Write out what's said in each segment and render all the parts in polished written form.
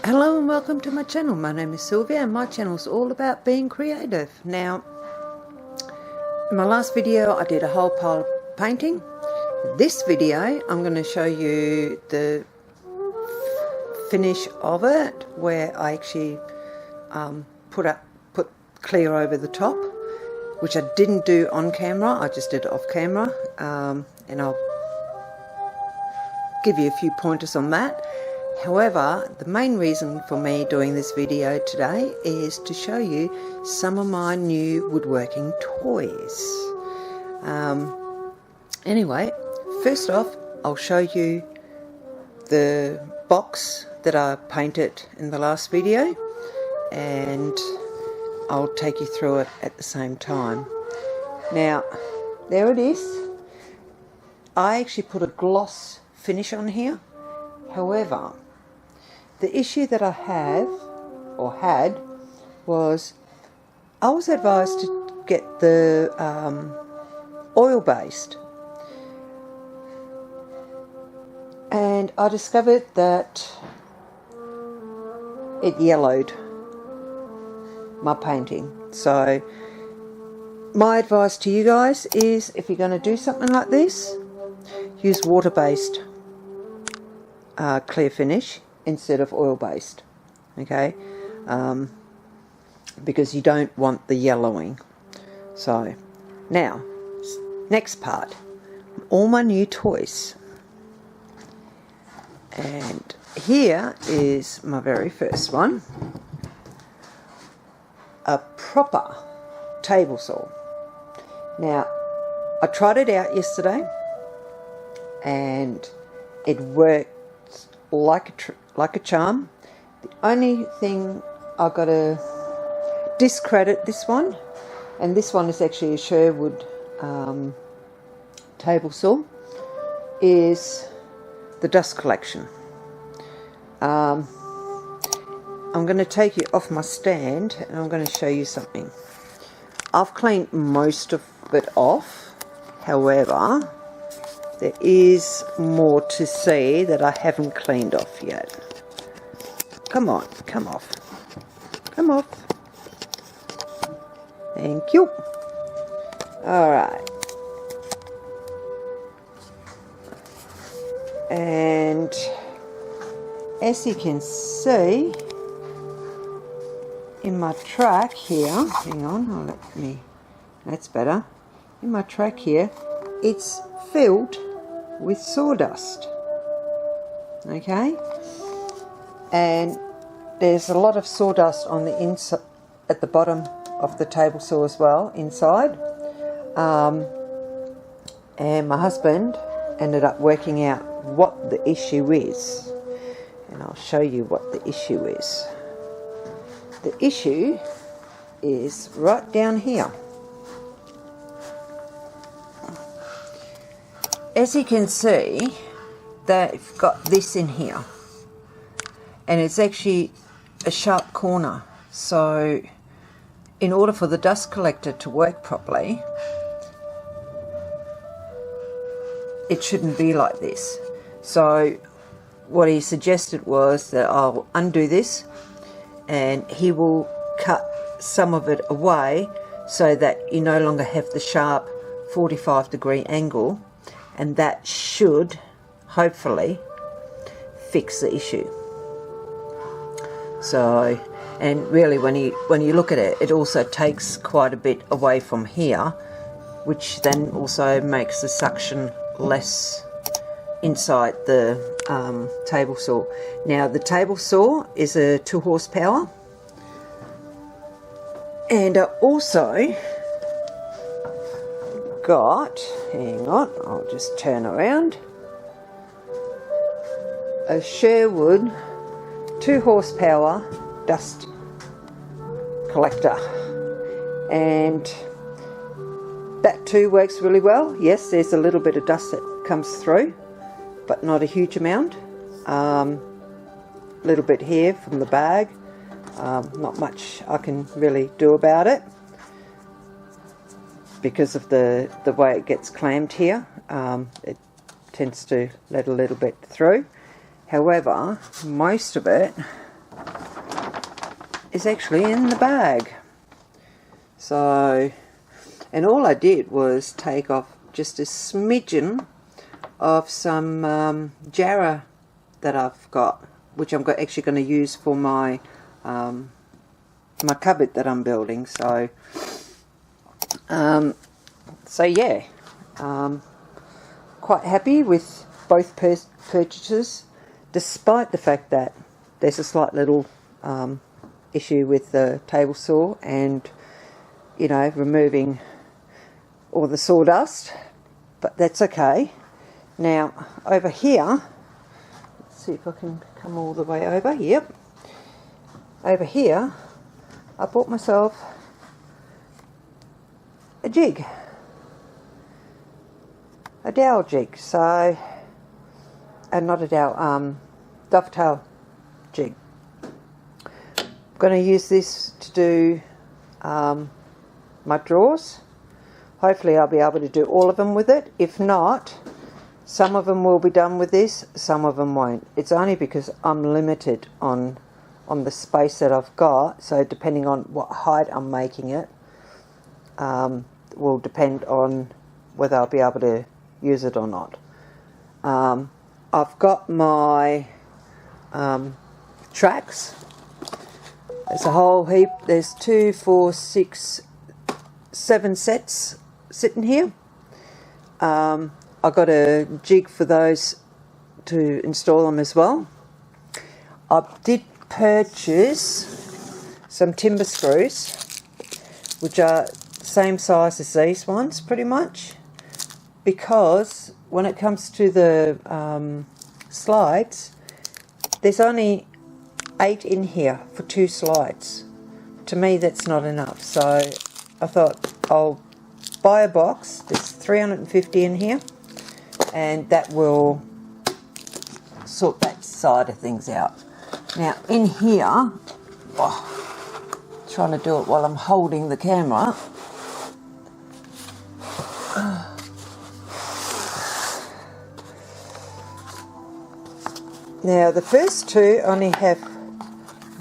Hello and welcome to my channel. My name is Sylvia and my channel is all about being creative. Now, in my last video I did a whole pile of painting. This video I'm going to show you the finish of it, where I actually put clear over the top, which I didn't do on camera. I just did it off camera, and I'll give you a few pointers on that. However, the main reason for me doing this video today is to show you some of my new woodworking toys. Anyway, first off, I'll show you the box that I painted in the last video, and I'll take you through it at the same time. Now, there it is. I actually put a gloss finish on here. However, the issue that I had was I was advised to get the oil-based, and I discovered that it yellowed my painting. So my advice to you guys is, if you're going to do something like this, use water-based clear finish instead of oil-based, okay? Because you don't want the yellowing. So now, next part, all my new toys. And here is my very first one, a proper table saw. Now, I tried it out yesterday and it worked like a charm. The only thing I've got to discredit this one, and this one is actually a Sherwood table saw, is the dust collection. I'm going to take you off my stand and I'm going to show you something. I've cleaned most of it off, however there is more to see that I haven't cleaned off yet. Come on, come off. Come off. Thank you. Alright. And as you can see in my track here, hang on, that's better. In my track here, it's filled with sawdust, okay, and there's a lot of sawdust on the inside, at the bottom of the table saw as well, inside, and my husband ended up working out what the issue is, and I'll show you what the issue is. The issue is right down here. As you can see, they've got this in here, and it's actually a sharp corner. So in order for the dust collector to work properly, it shouldn't be like this. So what he suggested was that I'll undo this and he will cut some of it away so that you no longer have the sharp 45-degree angle, and that should hopefully fix the issue. So, and really when you look at it, it also takes quite a bit away from here, which then also makes the suction less inside the table saw. Now the table saw is a 2 horsepower, and I also got, hang on, I'll just turn around, a Sherwood 2 horsepower dust collector, and that too works really well. Yes, there's a little bit of dust that comes through, but not a huge amount. A little bit here from the bag, not much I can really do about it because of the way it gets clammed here. It tends to let a little bit through. However, most of it is actually in the bag. So, and all I did was take off just a smidgen of some jarrah that I've got, which I'm actually going to use for my my cupboard that I'm building. So, yeah, quite happy with both purchases, despite the fact that there's a slight little issue with the table saw and, you know, removing all the sawdust, but that's okay. Now over here, let's see if I can come all the way over. Yep, over here I bought myself a jig, a dowel jig. So, and not a dowel, dovetail jig. I'm going to use this to do my drawers. Hopefully I'll be able to do all of them with it. If not, some of them will be done with this, some of them won't. It's only because I'm limited on the space that I've got, so depending on what height I'm making it, will depend on whether I'll be able to use it or not. I've got my tracks. There's a whole heap. There's 2, 4, 6, 7 sets sitting here. I got a jig for those to install them as well. I did purchase some timber screws, which are the same size as these ones pretty much, because when it comes to the slides, there's only 8 in here for 2 slides. To me, that's not enough, so I thought I'll buy a box. There's 350 in here, and that will sort that side of things out. Now in here, trying to do it while I'm holding the camera. Now the first 2 only have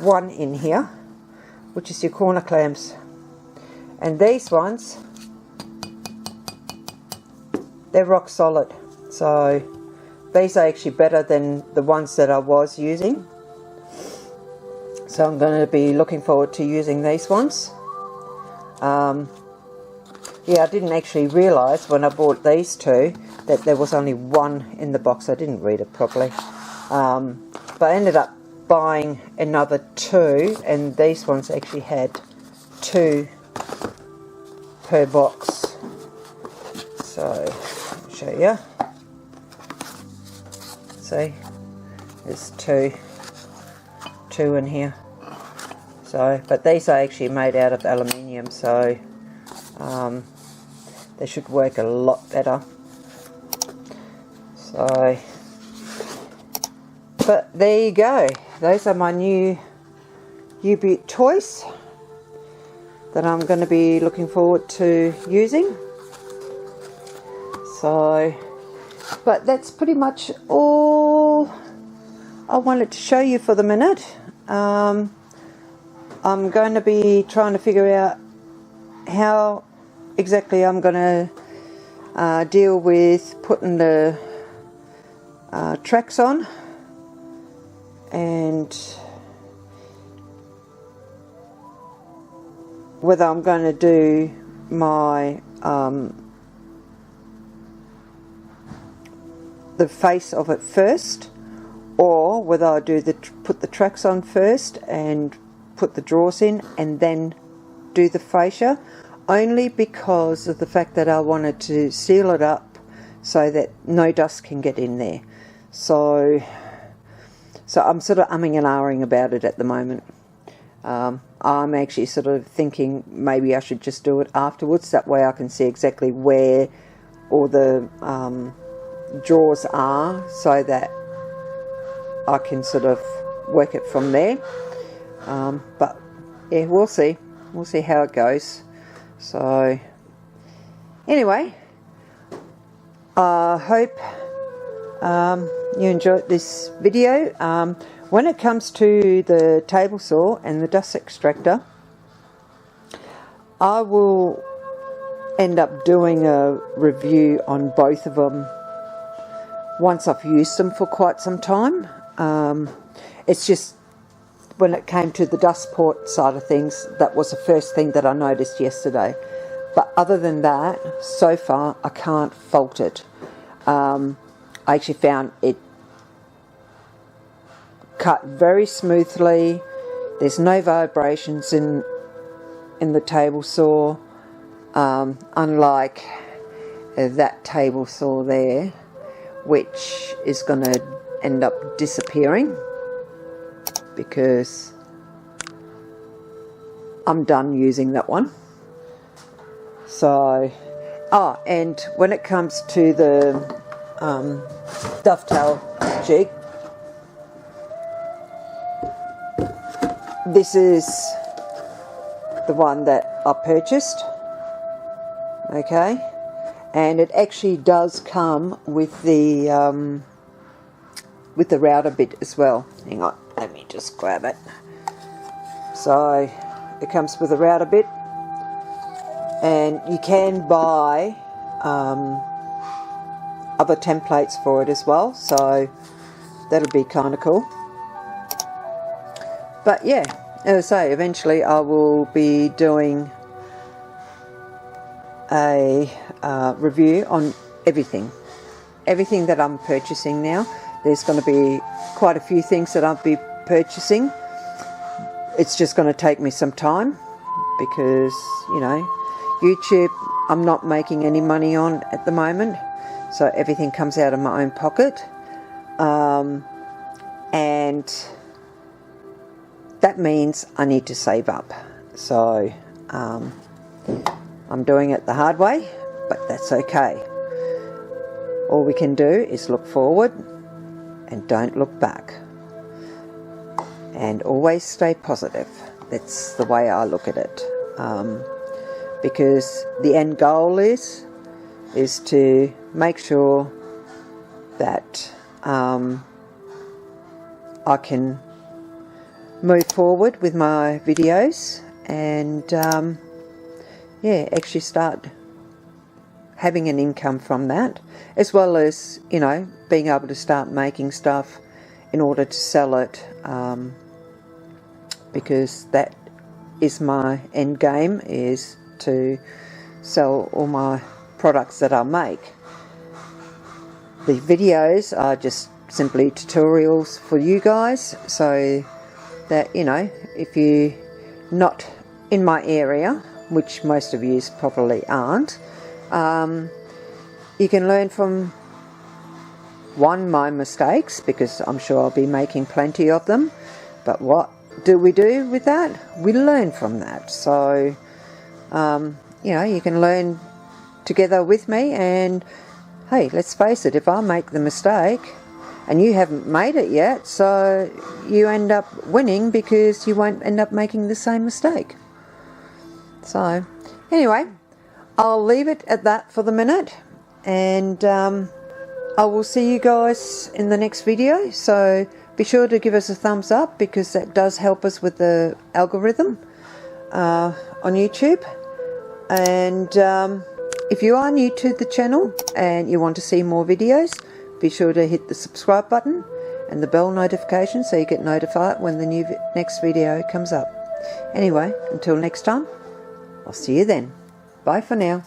1 in here, which is your corner clamps, and these ones, they're rock solid. So these are actually better than the ones that I was using. So I'm going to be looking forward to using these ones. Yeah, I didn't actually realise when I bought these 2 that there was only 1 in the box. I didn't read it properly. But I ended up buying another 2, and these ones actually had 2 per box. So I'll show you. See, there's 2 in here. So, but these are actually made out of aluminium, so they should work a lot better. So, but there you go. Those are my new U-Butte toys that I'm going to be looking forward to using. So, but that's pretty much all I wanted to show you for the minute. I'm going to be trying to figure out how exactly I'm going to deal with putting the tracks on, and whether I'm going to do my the face of it first, or whether I do put the tracks on first and put the drawers in and then do the fascia, only because of the fact that I wanted to seal it up so that no dust can get in there. So I'm sort of umming and ahhing about it at the moment. I'm actually sort of thinking maybe I should just do it afterwards, that way I can see exactly where all the drawers are, so that I can sort of work it from there. But yeah, we'll see how it goes. So anyway, I hope you enjoyed this video. When it comes to the table saw and the dust extractor, I will end up doing a review on both of them once I've used them for quite some time. It's just when it came to the dust port side of things, that was the first thing that I noticed yesterday. But other than that, so far I can't fault it. I actually found it cut very smoothly. There's no vibrations in the table saw, unlike that table saw there, which is going to end up disappearing because I'm done using that one. So, and when it comes to the dovetail jig, this is the one that I purchased, okay, and it actually does come with the router bit as well. Hang on, let me just grab it. So it comes with a router bit, and you can buy other templates for it as well, so that'll be kind of cool. But yeah, as I say, eventually I will be doing a review on everything that I'm purchasing now. There's going to be quite a few things that I'll be purchasing. It's just going to take me some time because, you know, YouTube I'm not making any money on at the moment, so everything comes out of my own pocket, and that means I need to save up. So I'm doing it the hard way, but that's okay. All we can do is look forward and don't look back, and always stay positive. That's the way I look at it, because the end goal is to make sure that I can move forward with my videos and yeah, actually start having an income from that, as well as, you know, being able to start making stuff in order to sell it, because that is my end game, is to sell all my products that I make. The videos are just simply tutorials for you guys, so that, you know, if you're not in my area, which most of you probably aren't, you can learn from my mistakes, because I'm sure I'll be making plenty of them, but what do we do with that? We learn from that. So you know, you can learn together with me, and hey, let's face it, if I make the mistake and you haven't made it yet, so you end up winning because you won't end up making the same mistake. So anyway, I'll leave it at that for the minute, and I will see you guys in the next video. So be sure to give us a thumbs up, because that does help us with the algorithm on YouTube. And if you are new to the channel and you want to see more videos, be sure to hit the subscribe button and the bell notification so you get notified when the next video comes up. Anyway, until next time, I'll see you then. Bye for now.